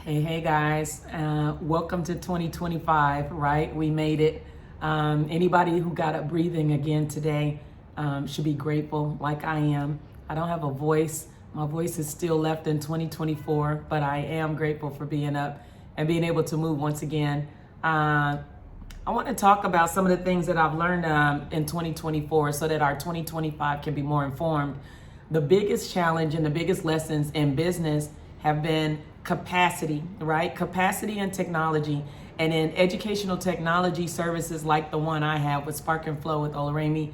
Hey guys, welcome to 2025, right? We made it. Anybody who got up breathing again today should be grateful, like I am. I don't have a voice. My voice is still left in 2024, but I am grateful for being up and being able to move once again. I want to talk about some of the things that I've learned in 2024 so that our 2025 can be more informed. The biggest challenge and the biggest lessons in business have been capacity, right? Capacity and technology. And in educational technology services like the one I have with Spark and Flow with Oluremi,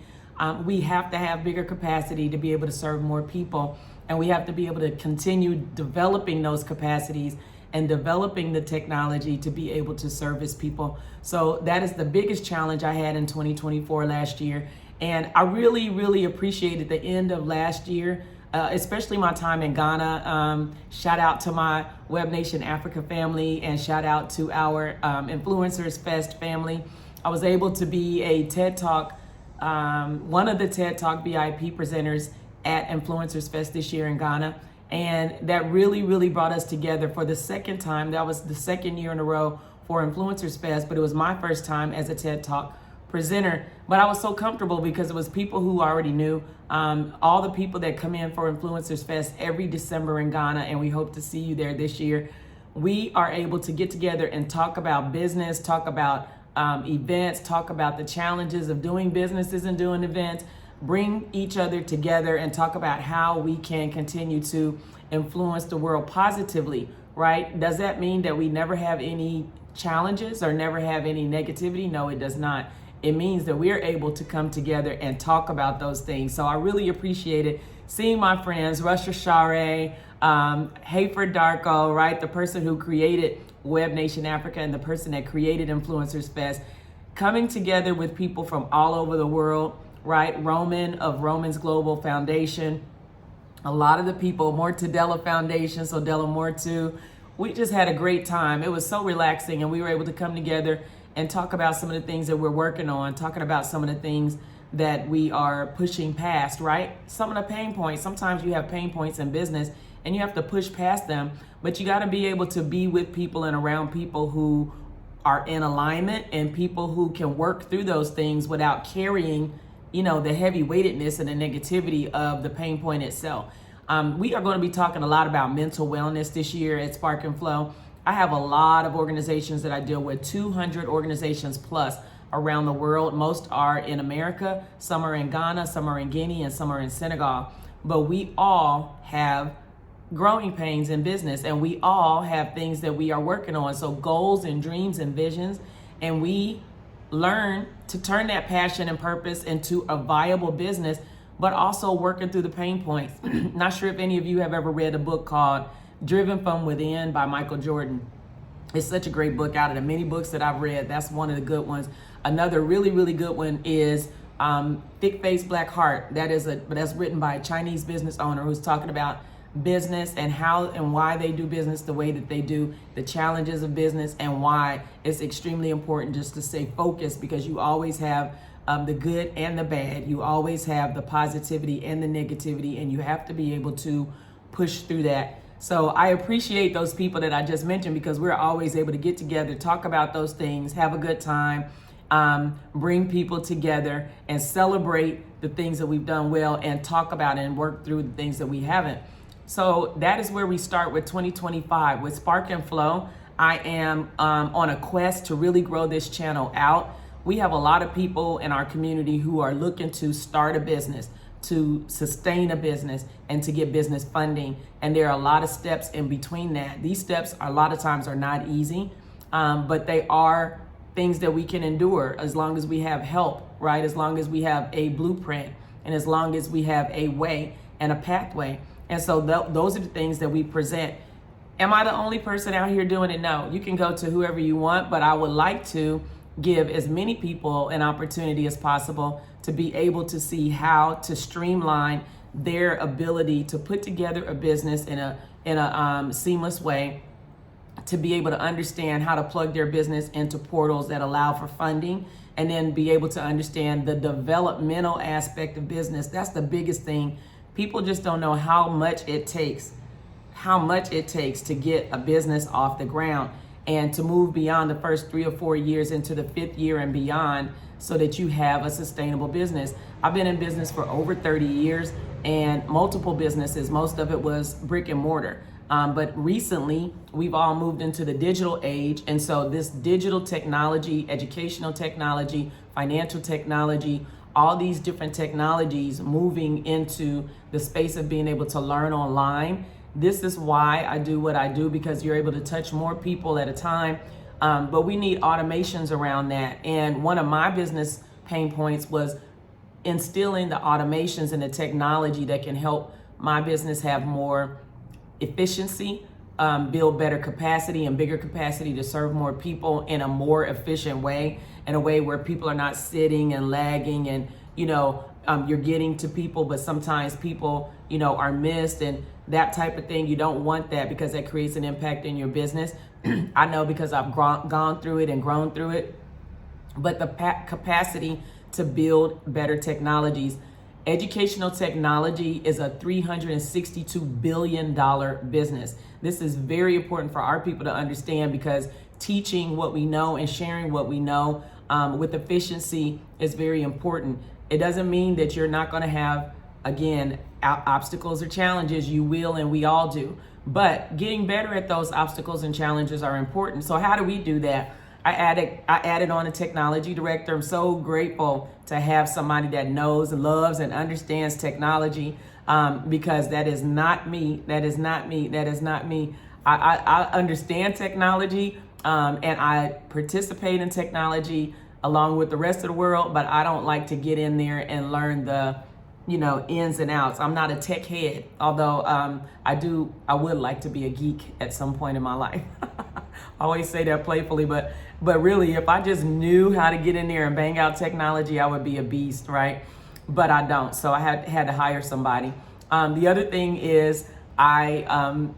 we have to have bigger capacity to be able to serve more people. And we have to be able to continue developing those capacities and developing the technology to be able to service people. So that is the biggest challenge I had in 2024 last year. And I really appreciated the end of last year, especially my time in Ghana. Shout out to my Web Nation Africa family and shout out to our Influencers Fest family. I was able to be a TED Talk, one of the TED Talk VIP presenters at Influencers Fest this year in Ghana. And that really brought us together for the second time. That was the second year in a row for Influencers Fest, but it was my first time as a TED Talk presenter. But I was so comfortable because it was people who already knew, all the people that come in for Influencers Fest every December in Ghana, and we hope to see you there this year. We are able to get together and talk about business, talk about events, talk about the challenges of doing businesses and doing events, bring each other together and talk about how we can continue to influence the world positively, right? Does that mean that we never have any challenges or never have any negativity? No, it does not. It means that we're able to come together and talk about those things. So I really appreciated seeing my friends, Russia Share, Hayford Darko, right? The person who created Web Nation Africa and the person that created Influencers Fest, coming together with people from all over the world, right? Roman of Romans Global Foundation, a lot of the people, Mortadella Foundation, so Della Mortu. We just had a great time. It was so relaxing and we were able to come together and talk about some of the things that we're working on, talking about some of the things that we are pushing past, right? Some of the pain points. Sometimes you have pain points in business and you have to push past them, but you got to be able to be with people and around people who are in alignment and people who can work through those things without carrying, the heavy weightedness and the negativity of the pain point itself. We are going to be talking a lot about mental wellness this year at Spark and Flow. I have a lot of organizations that I deal with, 200 organizations plus around the world. Most are in America, some are in Ghana, some are in Guinea, and some are in Senegal. But we all have growing pains in business and we all have things that we are working on. So goals and dreams and visions, and we learn to turn that passion and purpose into a viable business, but also working through the pain points. Not sure if any of you have ever read a book called Driven from Within by Michael Jordan. It's such a great book. Out of the many books that I've read, that's one of the good ones. Another really good one is Thick Face Black Heart. That's written by a Chinese business owner who's talking about business and how and why they do business the way that they do, the challenges of business, and why it's extremely important just to stay focused, because you always have the good and the bad. You always have the positivity and the negativity, and you have to be able to push through that. So I appreciate those people that I just mentioned, because we're always able to get together, talk about those things, have a good time, bring people together and celebrate the things that we've done well and talk about and work through the things that we haven't. So that is where we start with 2025. With Spark and Flow, I am on a quest to really grow this channel out. We have a lot of people in our community who are looking to start a business, to sustain a business, and to get business funding. And there are a lot of steps in between that. These steps a lot of times are not easy, but they are things that we can endure as long as we have help, right? As long as we have a blueprint and as long as we have a way and a pathway. And so those are the things that we present. Am I the only person out here doing it? No, you can go to whoever you want, but I would like to give as many people an opportunity as possible to be able to see how to streamline their ability to put together a business in a seamless way, to be able to understand how to plug their business into portals that allow for funding, and then be able to understand the developmental aspect of business. That's the biggest thing. People just don't know how much it takes how much it takes to get a business off the ground and to move beyond the first 3 or 4 years into the 5th year and beyond so that you have a sustainable business. I've been in business for over 30 years and multiple businesses. Most of it was brick and mortar. But recently, we've all moved into the digital age. And so this digital technology, educational technology, financial technology, all these different technologies moving into the space of being able to learn online. This is why I do what I do, because you're able to touch more people at a time. But we need automations around that. And one of my business pain points was instilling the automations and the technology that can help my business have more efficiency, build better capacity and bigger capacity to serve more people in a more efficient way, in a way where people are not sitting and lagging and, you're getting to people, but sometimes people, are missed and that type of thing. You don't want that because that creates an impact in your business. I know because I've gone through it and grown through it, but the capacity to build better technologies. Educational technology is a $362 billion business. This is very important for our people to understand, because teaching what we know and sharing what we know with efficiency is very important. It doesn't mean that you're not going to have, again, obstacles or challenges. You will, and we all do. But getting better at those obstacles and challenges are important. So how do we do that? I added on a technology director. I'm so grateful to have somebody that knows and loves and understands technology, because that is not me. That is not me. That is not me. I understand technology and I participate in technology along with the rest of the world, but I don't like to get in there and learn the ins and outs. I'm not a tech head, although I would like to be a geek at some point in my life. I always say that playfully, but really, if I just knew how to get in there and bang out technology, I would be a beast, right? But I don't, so I had to hire somebody. The other thing is I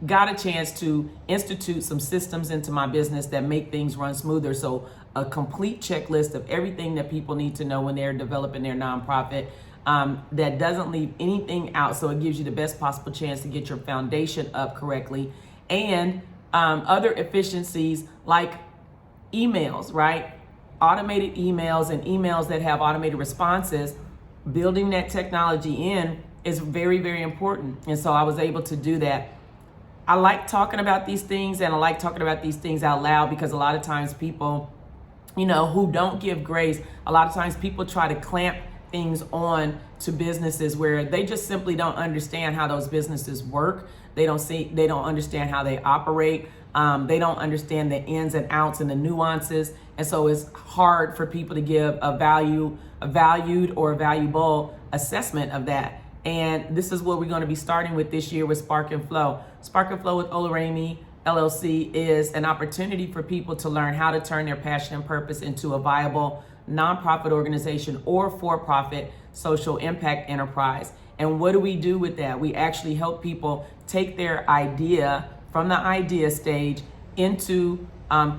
got a chance to institute some systems into my business that make things run smoother. So a complete checklist of everything that people need to know when they're developing their nonprofit, that doesn't leave anything out. So it gives you the best possible chance to get your foundation up correctly. And other efficiencies like emails, right? Automated emails and emails that have automated responses, building that technology in is very, very important. And so I was able to do that. I like talking about these things, and I like talking about these things out loud, because a lot of times people, who don't give grace, a lot of times people try to clamp things on to businesses where they just simply don't understand how those businesses work. They don't understand how they operate. They don't understand the ins and outs and the nuances. And so it's hard for people to give a valued or a valuable assessment of that. And this is what we're going to be starting with this year with Spark and Flow. Spark and Flow with Oluremi LLC is an opportunity for people to learn how to turn their passion and purpose into a viable nonprofit organization or for-profit social impact enterprise. And what do we do with that? We actually help people take their idea from the idea stage into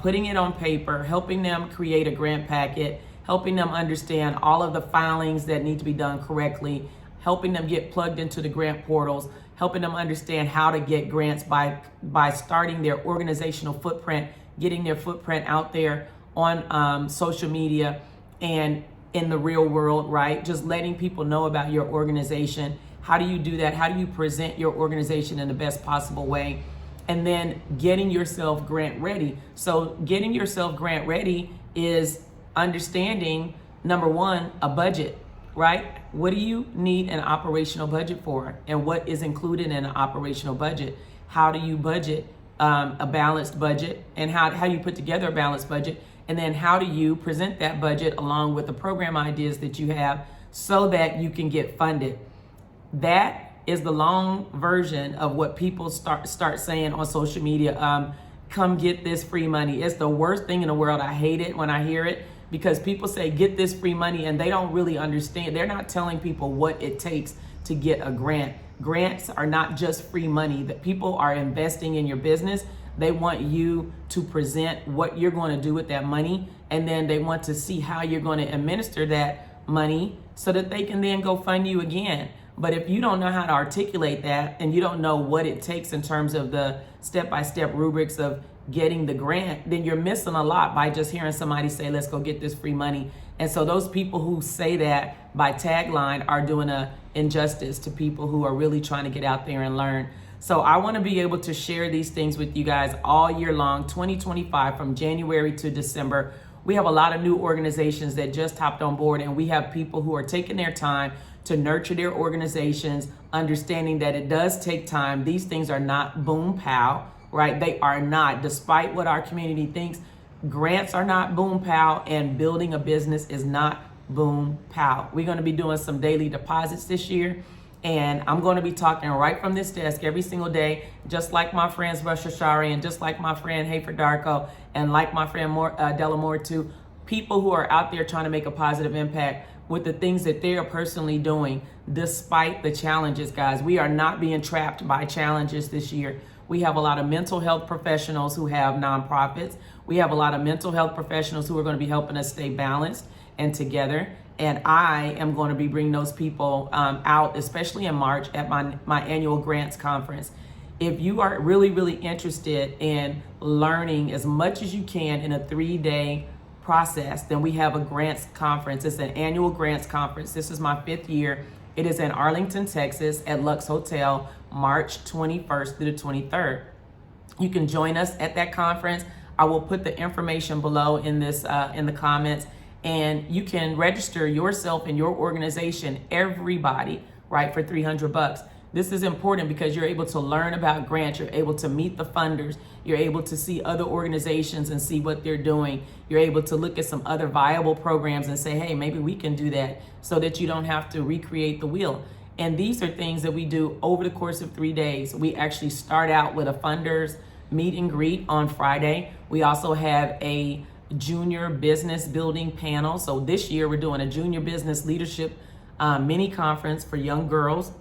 putting it on paper, helping them create a grant packet, helping them understand all of the filings that need to be done correctly, helping them get plugged into the grant portals, helping them understand how to get grants by starting their organizational footprint, getting their footprint out there on social media and in the real world, right? Just letting people know about your organization. How do you do that? How do you present your organization in the best possible way? And then getting yourself grant ready. So getting yourself grant ready is understanding, number one, a budget, right? What do you need an operational budget for? And what is included in an operational budget? How do you budget a balanced budget? And how do you put together a balanced budget? And then how do you present that budget along with the program ideas that you have so that you can get funded? That is the long version of what people start saying on social media. Come get this free money. It's the worst thing in the world. I hate it when I hear it, because people say get this free money and they don't really understand. They're not telling people what it takes to get a grant. Grants are not just free money. That people are investing in your business. They want you to present what you're going to do with that money, and then they want to see how you're going to administer that money so that they can then go fund you again. But if you don't know how to articulate that and you don't know what it takes in terms of the step-by-step rubrics of getting the grant, then you're missing a lot by just hearing somebody say, let's go get this free money. And so those people who say that by tagline are doing an injustice to people who are really trying to get out there and learn. So I want to be able to share these things with you guys all year long, 2025, from January to December. We have a lot of new organizations that just hopped on board, and we have people who are taking their time to nurture their organizations, understanding that it does take time. These things are not boom pow, right? They are not, despite what our community thinks. Grants are not boom pow, and building a business is not boom pow. We're going to be doing some daily deposits this year, and I'm going to be talking right from this desk every single day, just like my friends Rusha Shari and just like my friend Hayford Darko and like my friend Delamore too, people who are out there trying to make a positive impact with the things that they are personally doing despite the challenges, guys. We are not being trapped by challenges this year. We have a lot of mental health professionals who have nonprofits. We have a lot of mental health professionals who are going to be helping us stay balanced and together. And I am going to be bringing those people out, especially in March at my annual grants conference. If you are really, really interested in learning as much as you can in a 3-day process, then we have a grants conference. It's an annual grants conference. This is my 5th year. It is in Arlington, Texas at Lux Hotel, March 21st through the 23rd. You can join us at that conference. I will put the information below in this in the comments, and you can register yourself and your organization, everybody, right, for $300. This is important because you're able to learn about grants, you're able to meet the funders, you're able to see other organizations and see what they're doing. You're able to look at some other viable programs and say, hey, maybe we can do that, so that you don't have to recreate the wheel. And these are things that we do over the course of 3 days. We actually start out with a funders meet and greet on Friday. We also have a junior business building panel. So this year we're doing a junior business leadership mini conference for young girls.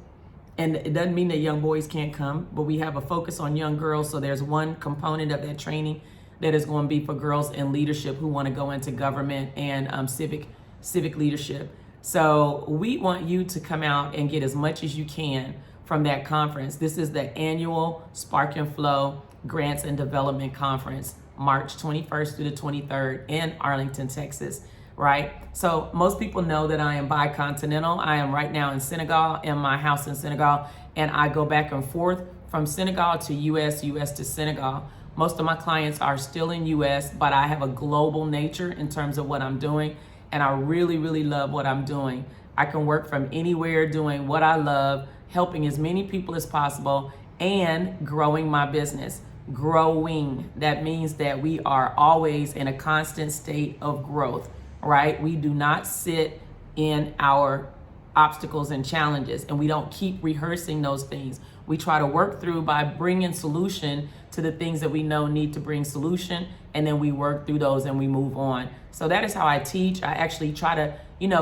And it doesn't mean that young boys can't come, but we have a focus on young girls. So there's one component of that training that is going to be for girls in leadership who want to go into government and civic leadership. So we want you to come out and get as much as you can from that conference. This is the annual Spark and Flow Grants and Development Conference, March 21st through the 23rd in Arlington, Texas, right? So most people know that I am bicontinental. I am right now in Senegal, in my house in Senegal, and I go back and forth from Senegal to US to Senegal. Most of my clients are still in US, but I have a global nature in terms of what I'm doing, and I really, really love what I'm doing. I can work from anywhere doing what I love, helping as many people as possible, and growing my business. Growing, that means that we are always in a constant state of growth, right? We do not sit in our obstacles and challenges, and we don't keep rehearsing those things. We try to work through by bringing solution to the things that we know need to bring solution, and then we work through those and we move on. So that is how I teach. I actually try to,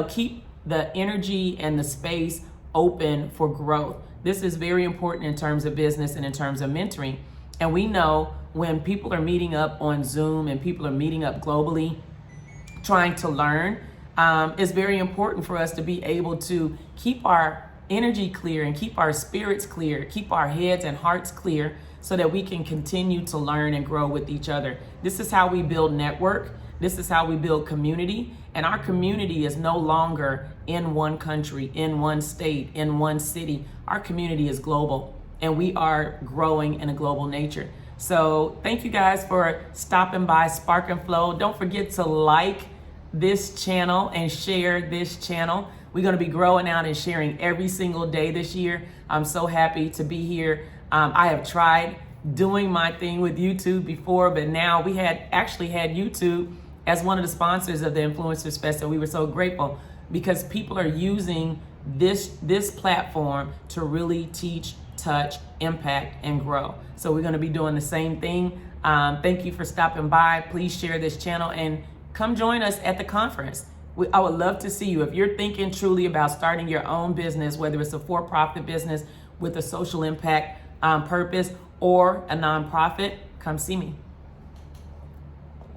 keep the energy and the space open for growth. This is very important in terms of business and in terms of mentoring. And we know when people are meeting up on Zoom and people are meeting up globally, trying to learn, it's very important for us to be able to keep our energy clear and keep our spirits clear, keep our heads and hearts clear, so that we can continue to learn and grow with each other. This is how we build network. This is how we build community. And our community is no longer in one country, in one state, in one city. Our community is global, and we are growing in a global nature. So thank you guys for stopping by Spark and Flow. Don't forget to like this channel and share this channel. We're going to be growing out and sharing every single day this year. I'm so happy to be here. I have tried doing my thing with YouTube before, but now we actually had YouTube as one of the sponsors of the Influencers Fest, and we were so grateful because people are using this platform to really teach, touch, impact, and grow. So we're going to be doing the same thing. Thank you for stopping by. Please share this channel and come join us at the conference. I would love to see you. If you're thinking truly about starting your own business, whether it's a for-profit business with a social impact purpose or a nonprofit, come see me.